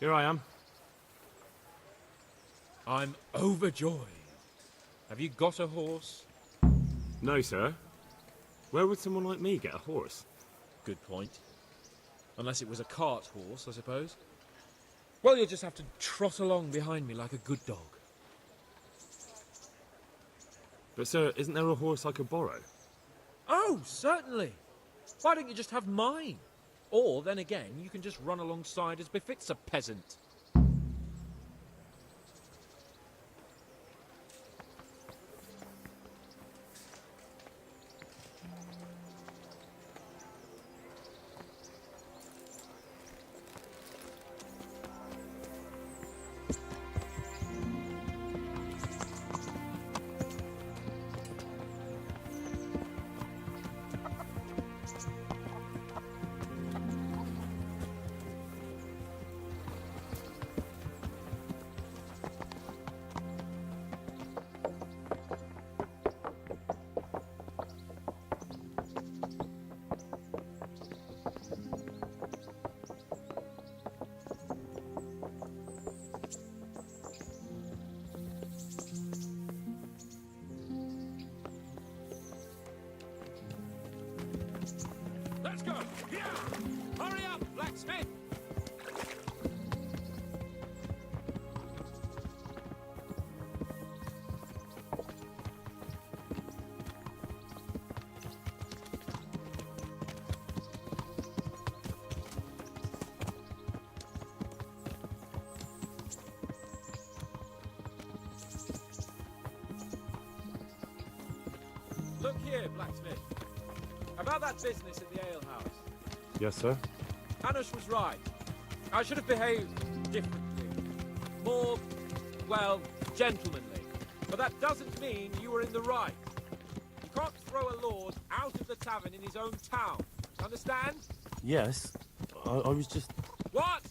Here I am. I'm overjoyed. Have you got a horse? No, sir. Where would someone like me get a horse? Good point. Unless it was a cart horse, I suppose. Well, you'll just have to trot along behind me like a good dog. But, sir, isn't there a horse I could borrow? Oh, certainly. Why don't you just have mine? Or, then again, you can just run alongside as befits a peasant. Let's go! Yeah! Hurry up, blacksmith! Look here, blacksmith. About that business at the alehouse. Yes, sir. Hanush was right. I should have behaved differently. More, well, gentlemanly. But that doesn't mean you were in the right. You can't throw a lord out of the tavern in his own town. Understand? Yes. I was just... What?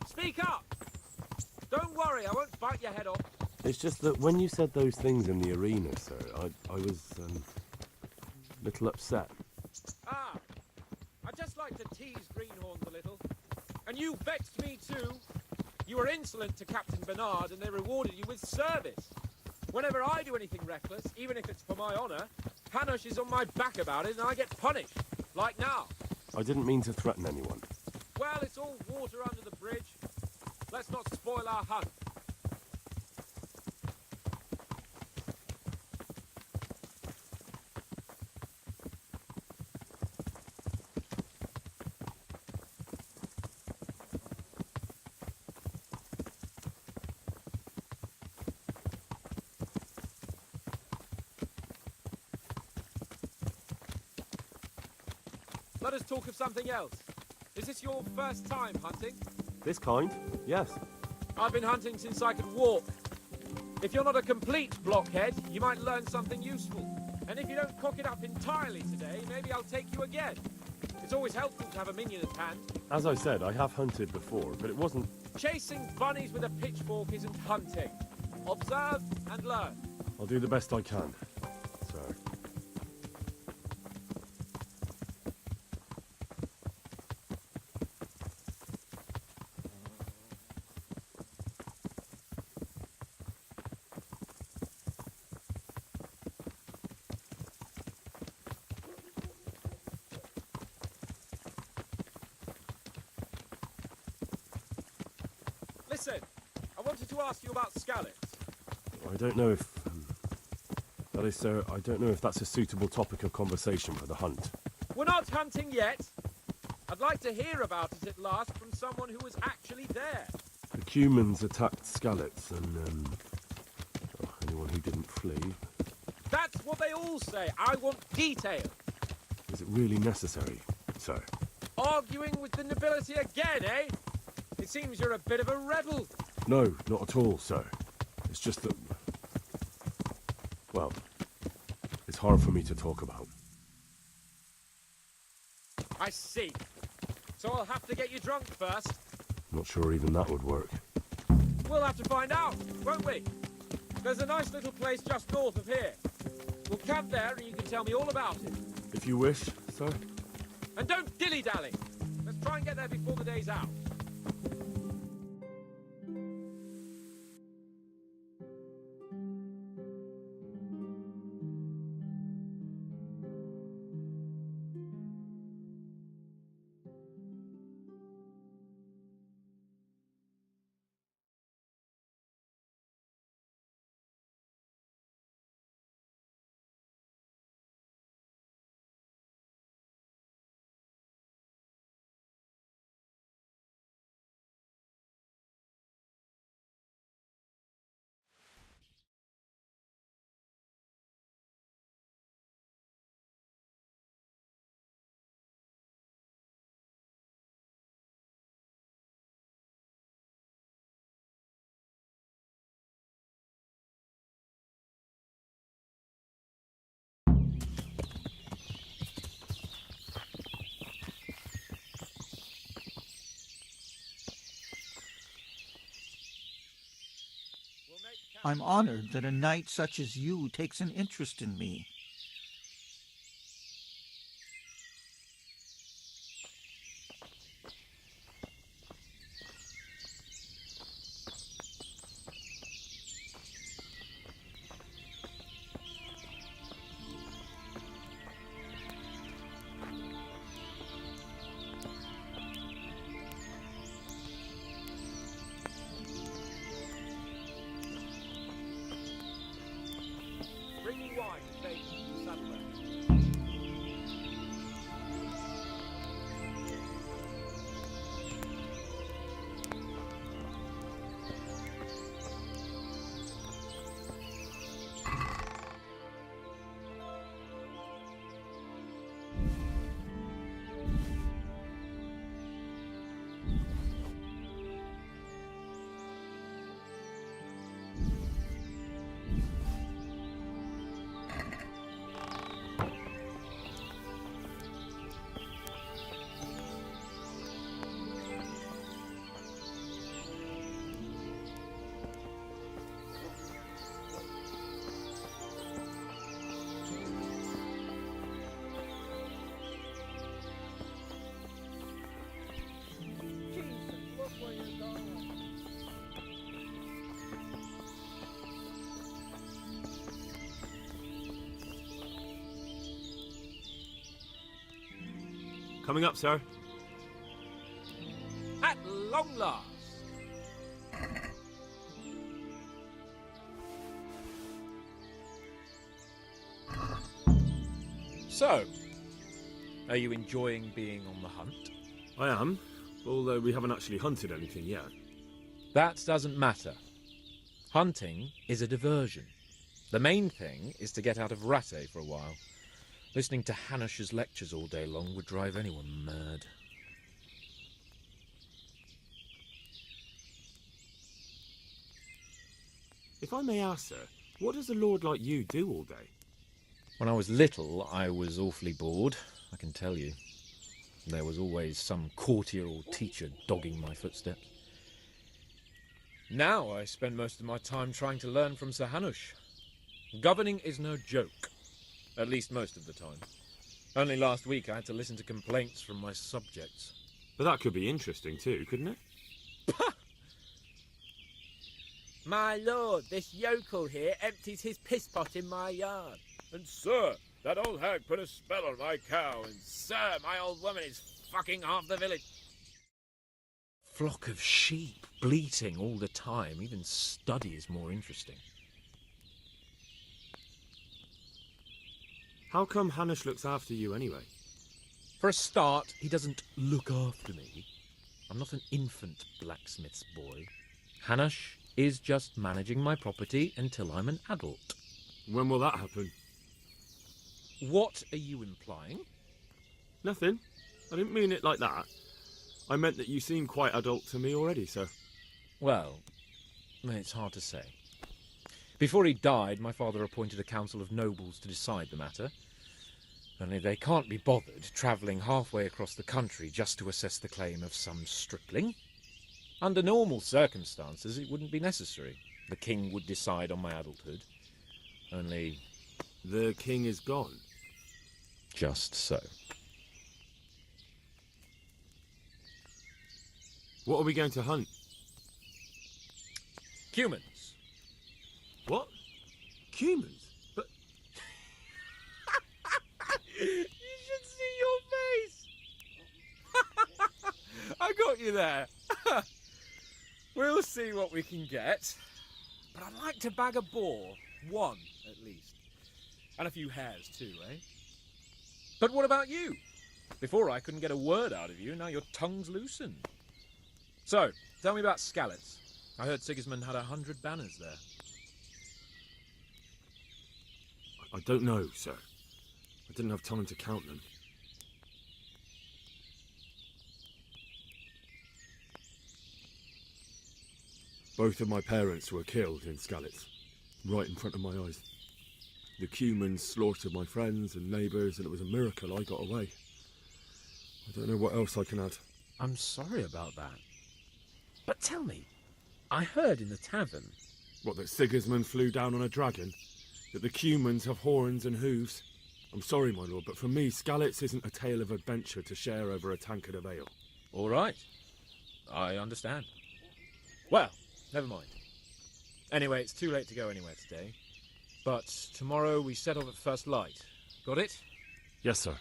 Speak up! Don't worry, I won't bite your head off. It's just that when you said those things in the arena, sir, I was, a little upset. Ah, I just like to tease greenhorns a little. And you vexed me too. You were insolent to Captain Bernard and they rewarded you with service. Whenever I do anything reckless, even if it's for my honour, Hanush is on my back about it and I get punished. Like now. I didn't mean to threaten anyone. Well, it's all water under the bridge. Let's not spoil our hunt. Let us talk of something else. Is this your first time hunting? This kind? Yes. I've been hunting since I could walk. If you're not a complete blockhead, you might learn something useful. And if you don't cock it up entirely today, maybe I'll take you again. It's always helpful to have a minion at hand. As I said, I have hunted before, but it wasn't... Chasing bunnies with a pitchfork isn't hunting. Observe and learn. I'll do the best I can, sir. Listen, I wanted to ask you about scallops. I don't know if... that is, sir, I don't know if that's a suitable topic of conversation for the hunt. We're not hunting yet. I'd like to hear about it at last from someone who was actually there. The Cumans attacked Scallops and, anyone who didn't flee. That's what they all say. I want detail. Is it really necessary, sir? Arguing with the nobility again, eh? It seems you're a bit of a rebel. No, not at all, sir. It's just that... well, it's hard for me to talk about. I see. So I'll have to get you drunk first. Not sure even that would work. We'll have to find out, won't we? There's a nice little place just north of here. We'll camp there and you can tell me all about it. If you wish, sir. And don't dilly-dally. Let's try and get there before the day's out. I'm honored that a knight such as you takes an interest in me. Bring me wine and bacon and saddlebag. Coming up, sir. At long last. So, are you enjoying being on the hunt? I am, although we haven't actually hunted anything yet. That doesn't matter. Hunting is a diversion. The main thing is to get out of Rattay for a while. Listening to Hanush's lectures all day long would drive anyone mad. If I may ask, sir, what does a lord like you do all day? When I was little, I was awfully bored, I can tell you. There was always some courtier or teacher dogging my footsteps. Now I spend most of my time trying to learn from Sir Hanush. Governing is no joke. At least most of the time. Only last week I had to listen to complaints from my subjects. But that could be interesting too, couldn't it? My lord, this yokel here empties his piss pot in my yard. And sir, that old hag put a spell on my cow. And sir, my old woman is fucking half the village. Flock of sheep bleating all the time. Even study is more interesting. How come Hanush looks after you anyway? For a start, he doesn't look after me. I'm not an infant blacksmith's boy. Hanush is just managing my property until I'm an adult. When will that happen? What are you implying? Nothing. I didn't mean it like that. I meant that you seem quite adult to me already, sir. Well, it's hard to say. Before he died, my father appointed a council of nobles to decide the matter. Only they can't be bothered travelling halfway across the country just to assess the claim of some stripling. Under normal circumstances, it wouldn't be necessary. The king would decide on my adulthood. Only... The king is gone. just so. What are we going to hunt? Humans. What? Humans? But You should see your face. I got you there. We'll see what we can get. But I'd like to bag a boar. One, at least. And a few hares, too, eh? But what about you? Before I couldn't get a word out of you, now your tongue's loosened. So, tell me about Skalitz. I heard Sigismund had 100 banners there. I don't know, sir. I didn't have time to count them. Both of my parents were killed in Skalitz, right in front of my eyes. The Cumans slaughtered my friends and neighbours, and it was a miracle I got away. I don't know what else I can add. I'm sorry about that. But tell me, I heard in the tavern What, that Sigismund flew down on a dragon? That the Cumans have horns and hooves? I'm sorry, my lord, but for me, Skalitz isn't a tale of adventure to share over a tankard of ale. All right. I understand. Well, never mind. Anyway, it's too late to go anywhere today. But tomorrow we set off at first light. Got it? Yes, sir.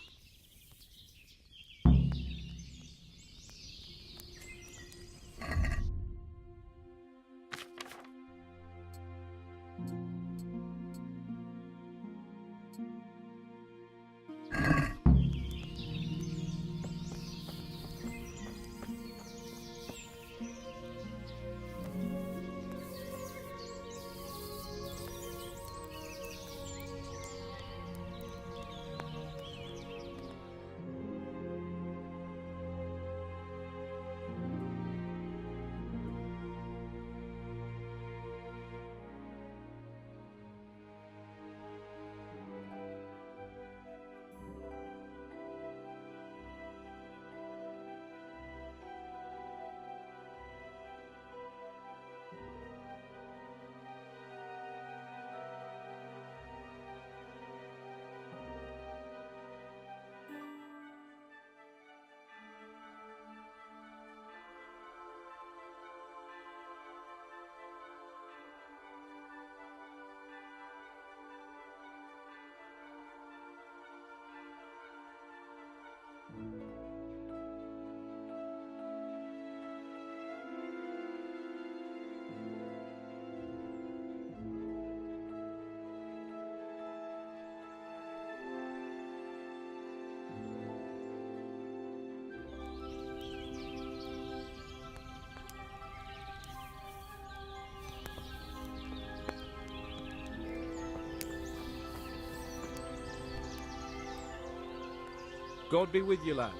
God be with you, lad.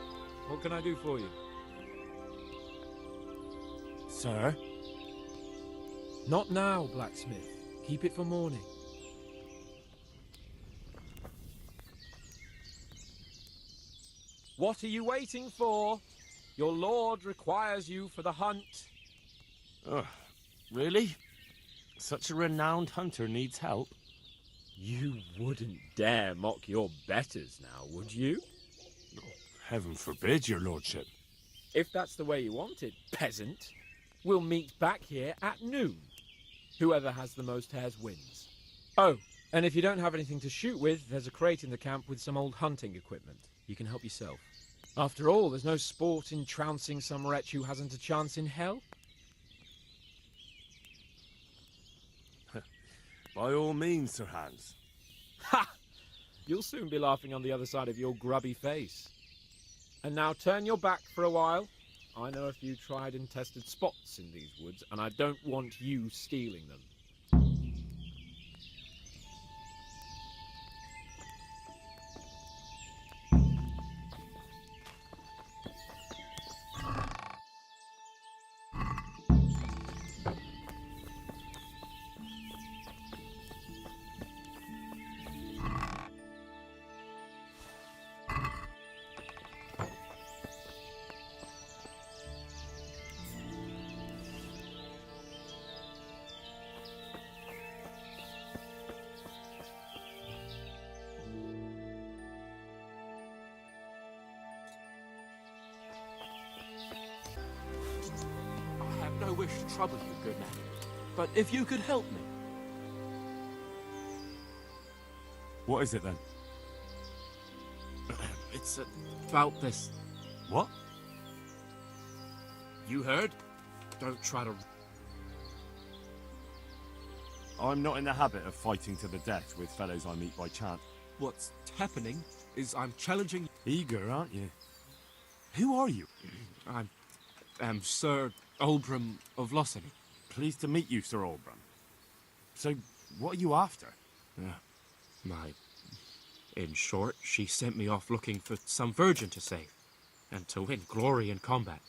What can I do for you? Sir? Not now, blacksmith. Keep it for morning. What are you waiting for? Your lord requires you for the hunt. Really? Such a renowned hunter needs help? You wouldn't dare mock your betters now, would you? Heaven forbid, your lordship. If that's the way you want it, peasant, we'll meet back here at noon. Whoever has the most hares wins. Oh, and if you don't have anything to shoot with, there's a crate in the camp with some old hunting equipment. You can help yourself. After all, there's no sport in trouncing some wretch who hasn't a chance in hell. By all means, Sir Hans. Ha! You'll soon be laughing on the other side of your grubby face. And now turn your back for a while. I know a few tried and tested spots in these woods, and I don't want you stealing them. I have no wish to trouble you, good man. But if you could help me. What is it then? It's about this. What? You heard? Don't try to... I'm not in the habit of fighting to the death with fellows I meet by chance. What's happening is I'm challenging... Eager, aren't you? Who are you? I am Sir Oldbrum of Lossany. Pleased to meet you, Sir Oldbrum. So, what are you after? In short, she sent me off looking for some virgin to save, and to win glory in combat.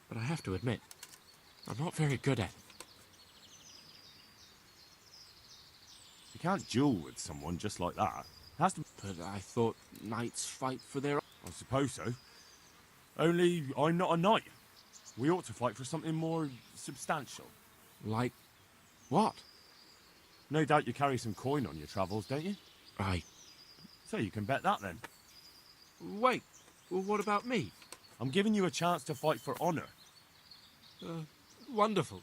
But I have to admit, I'm not very good at it. You can't duel with someone just like that. It has to... But I thought knights fight for their... I suppose so. Only, I'm not a knight. We ought to fight for something more substantial. Like What? No doubt you carry some coin on your travels, don't you? I... So you can bet that then. Wait, well, what about me? I'm giving you a chance to fight for honor. Wonderful.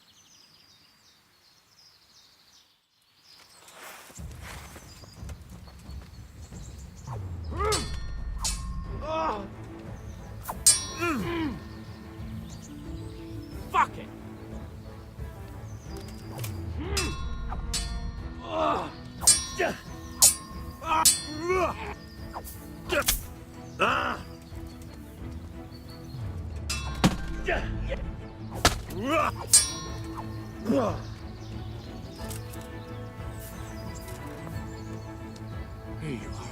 Fuck it! Here you are.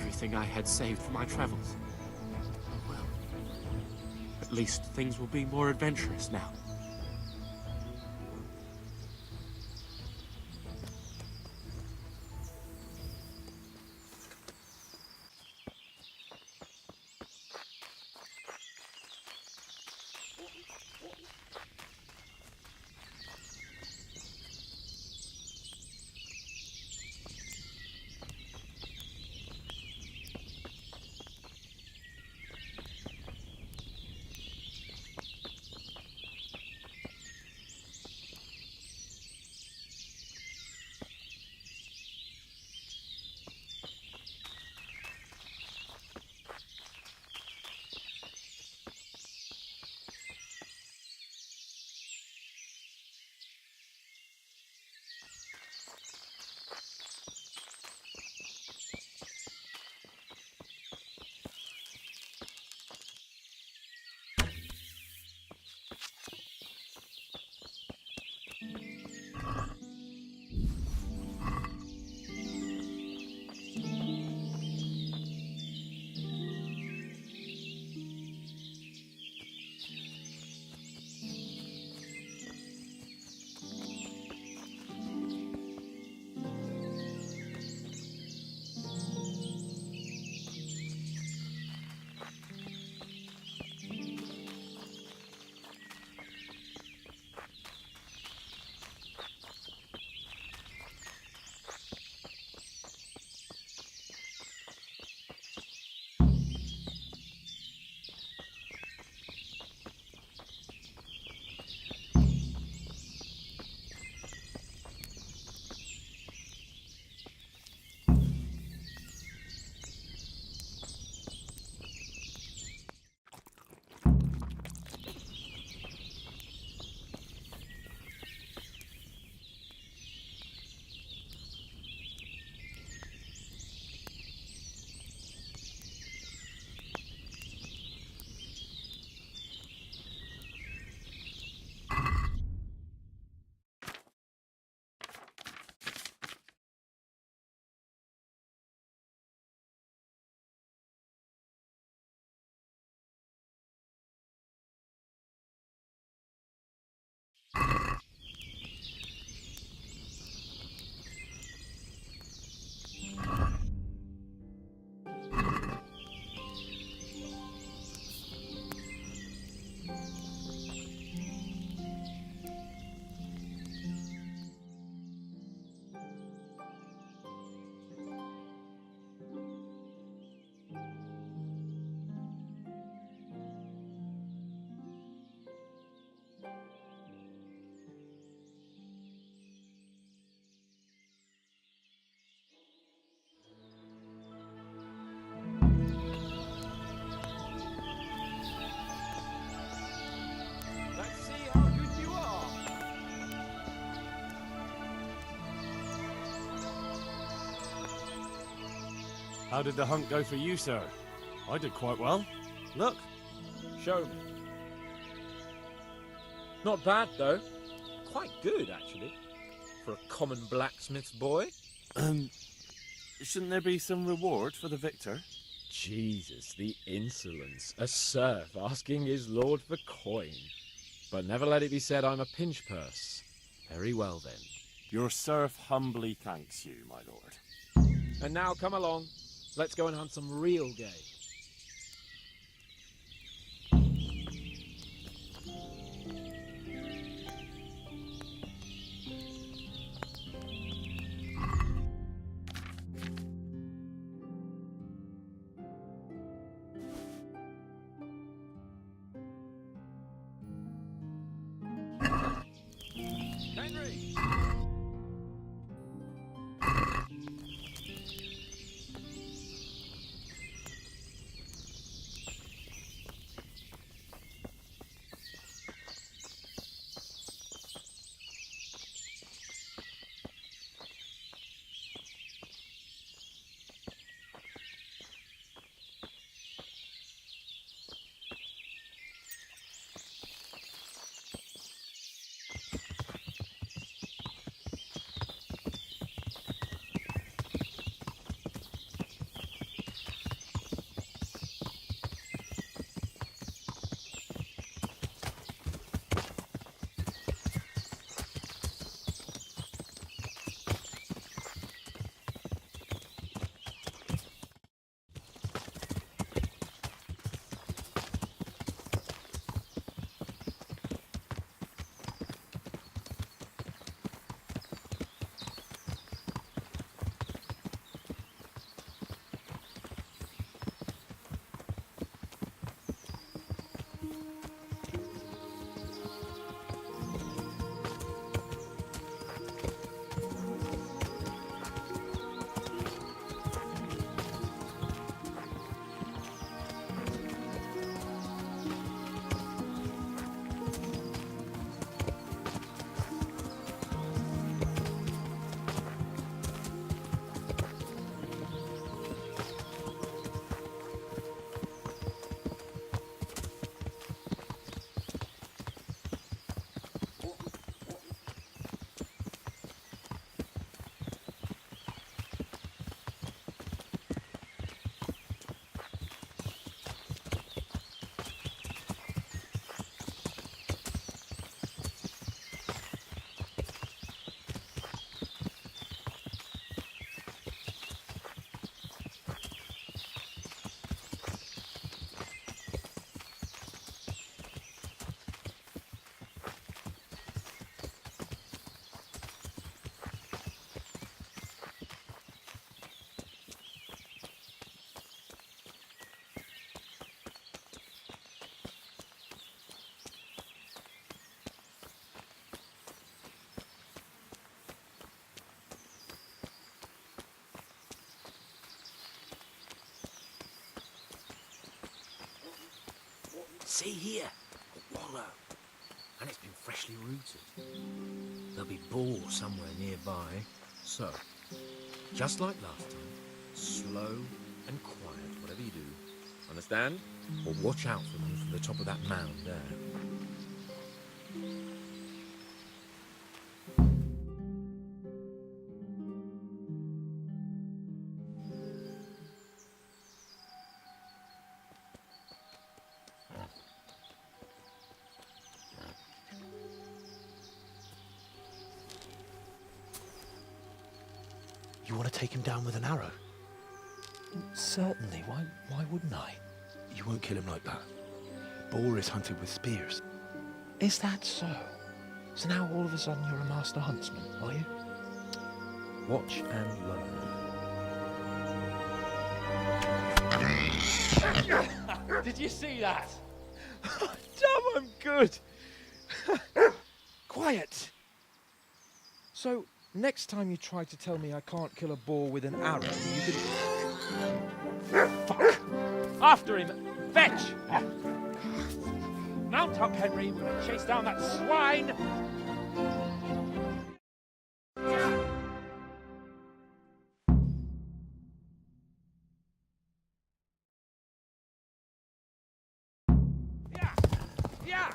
Everything I had saved for my travels. Well, at least things will be more adventurous now. How did the hunt go for you, sir? I did quite well. Look. Show me. Not bad, though. Quite good, actually. For a common blacksmith's boy. Shouldn't there be some reward for the victor? Jesus, the insolence. A serf asking his lord for coin. But never let it be said I'm a pinch purse. Very well, then. Your serf humbly thanks you, my lord. And now come along. Let's go and hunt some real game. Henry! See here, a wallow, and it's been freshly rooted. There'll be boar somewhere nearby, so, just like last time, slow and quiet, whatever you do. Understand? Or watch out for them from the top of that mound there. You want to take him down with an arrow? Certainly. Why wouldn't I? You won't kill him like that. Boar is hunted with spears. Is that so? So now all of a sudden you're a master huntsman, are you? Watch and learn. Did you see that? Damn, I'm good. Quiet. So, next time you try to tell me I can't kill a boar with an arrow, you can... Fuck! After him! Fetch! Mount up, Henry. We're going to chase down that swine! Yeah! Yeah!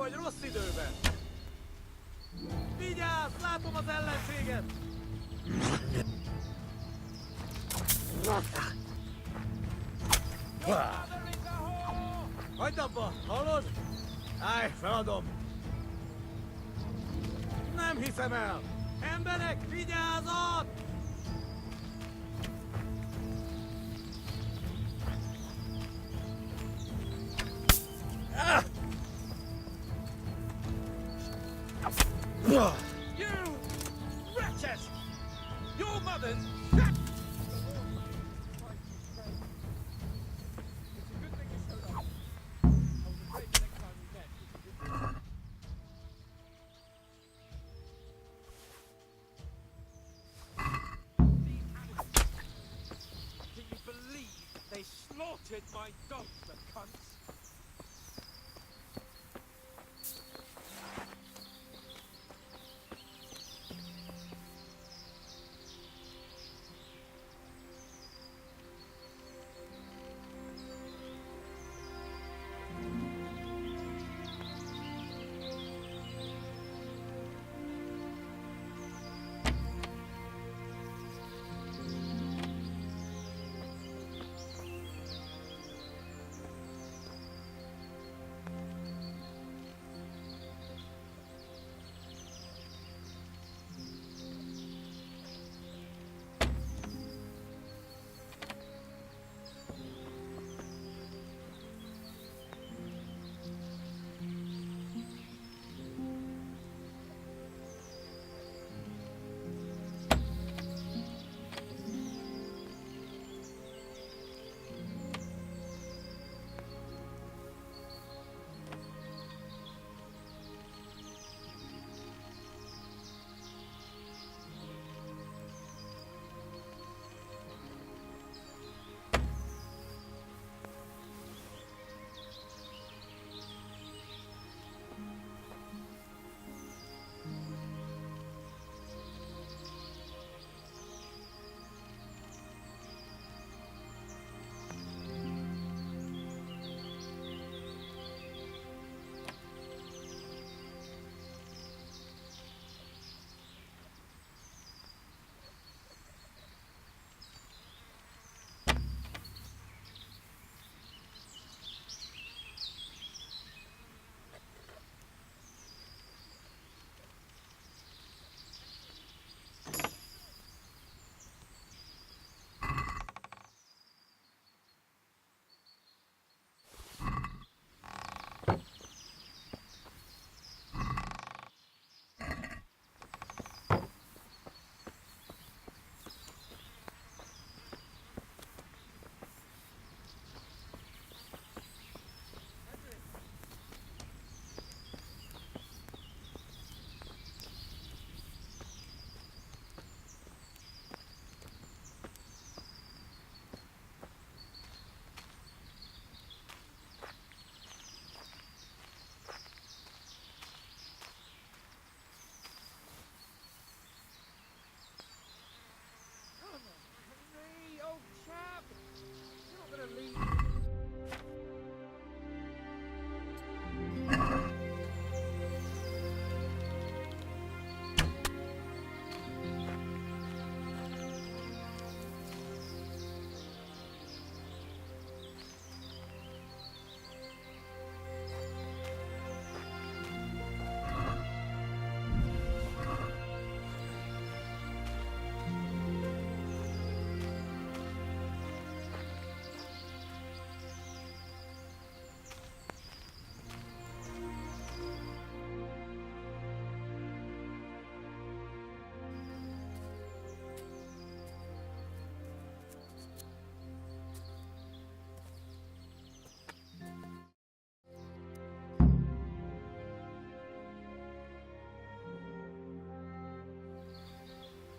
vagy rossz időben! Vigyázz! Látom az ellenséget! Hagyd abba! Hallod? Állj, feladom! Nem hiszem el! Emberek, vigyázat! You wretches! Your mother's... Can you believe they slaughtered my dogs, the cunts?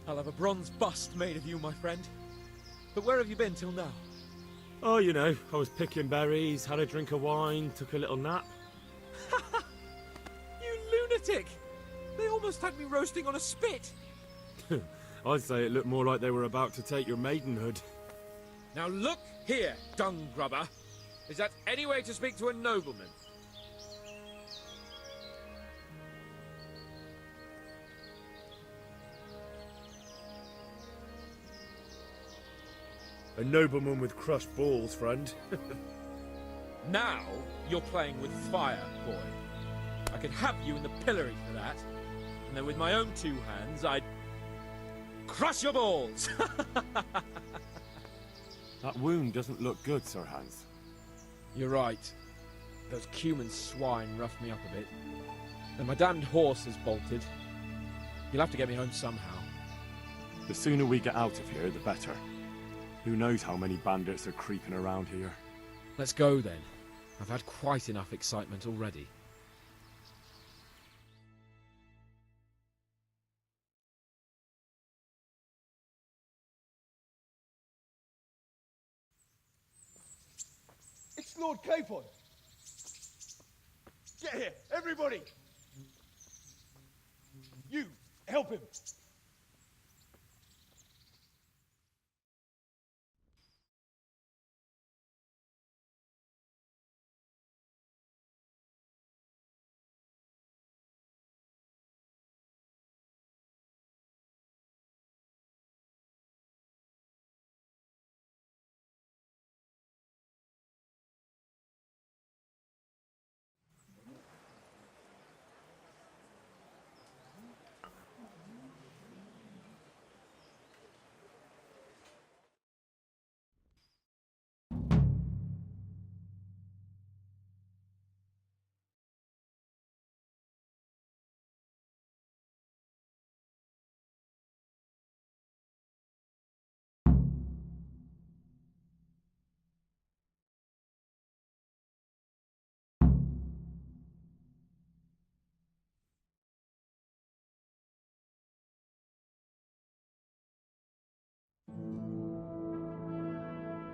I'll have a bronze bust made of you, my friend. But where have you been till now? Oh, you know, I was picking berries, had a drink of wine, took a little nap. You lunatic! They almost had me roasting on a spit! I'd say it looked more like they were about to take your maidenhood. Now look here, dung grubber. Is that any way to speak to a nobleman? A nobleman with crushed balls, friend. Now you're playing with fire, boy. I could have you in the pillory for that. And then with my own two hands, I'd crush your balls. That wound doesn't look good, Sir Hans. You're right. Those cumin swine roughed me up a bit. And my damned horse has bolted. You'll have to get me home somehow. The sooner we get out of here, the better. Who knows how many bandits are creeping around here. Let's go then. I've had quite enough excitement already. It's Lord Capon. Get here, everybody. You, help him.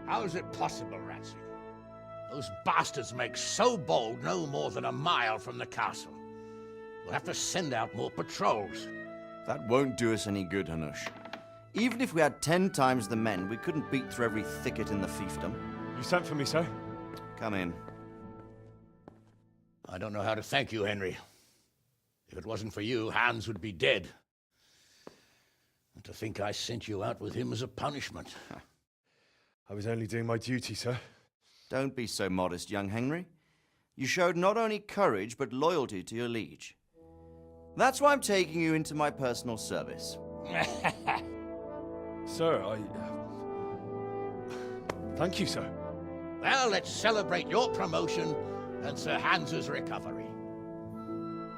How is it possible, Ratsy? Those bastards make so bold no more than a mile from the castle. We'll have to send out more patrols. That won't do us any good, Hanush. Even if we had 10 times the men, we couldn't beat through every thicket in the fiefdom. You sent for me, sir? Come in. I don't know how to thank you, Henry. If it wasn't for you, Hans would be dead. And to think I sent you out with him as a punishment. I was only doing my duty, sir. Don't be so modest, young Henry. You showed not only courage, but loyalty to your liege. That's why I'm taking you into my personal service. Sir, Thank you, sir. Well, let's celebrate your promotion and Sir Hans's recovery.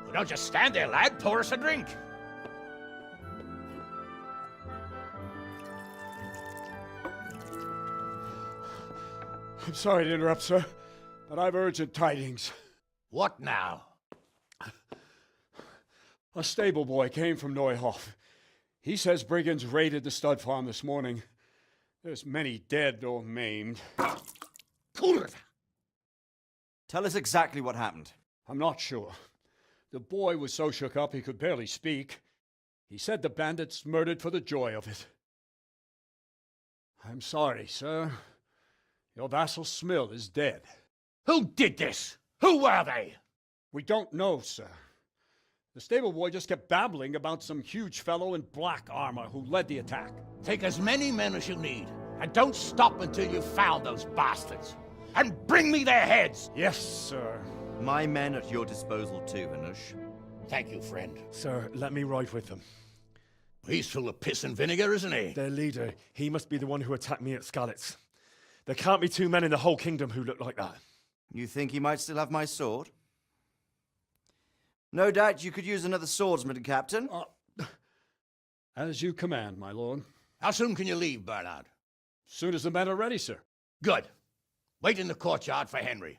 Well, don't just stand there, lad. Pour us a drink. I'm sorry to interrupt, sir, but I've urgent tidings. What now? A stable boy came from Neuhof. He says brigands raided the stud farm this morning. There's many dead or maimed. Kurva! Tell us exactly what happened. I'm not sure. The boy was so shook up he could barely speak. He said the bandits murdered for the joy of it. I'm sorry, sir. Your vassal Smill is dead. Who did this? Who were they? We don't know, sir. The stable boy just kept babbling about some huge fellow in black armor who led the attack. Take as many men as you need, and don't stop until you've found those bastards. And bring me their heads! Yes, sir. My men at your disposal too, Hanush. Thank you, friend. Sir, let me ride with them. He's full of piss and vinegar, isn't he? Their leader, he must be the one who attacked me at Skalitz. There can't be 2 men in the whole kingdom who look like that. You think he might still have my sword? No doubt you could use another swordsman, Captain. As you command, my lord. How soon can you leave, Bernard? Soon as the men are ready, sir. Good. Wait in the courtyard for Henry.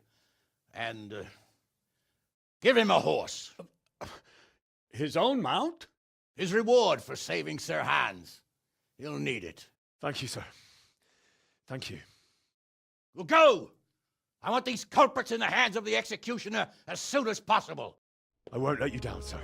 And, give him a horse. His own mount? His reward for saving Sir Hans. He'll need it. Thank you, sir. Thank you. Well, go! I want these culprits in the hands of the executioner as soon as possible. I won't let you down, sir.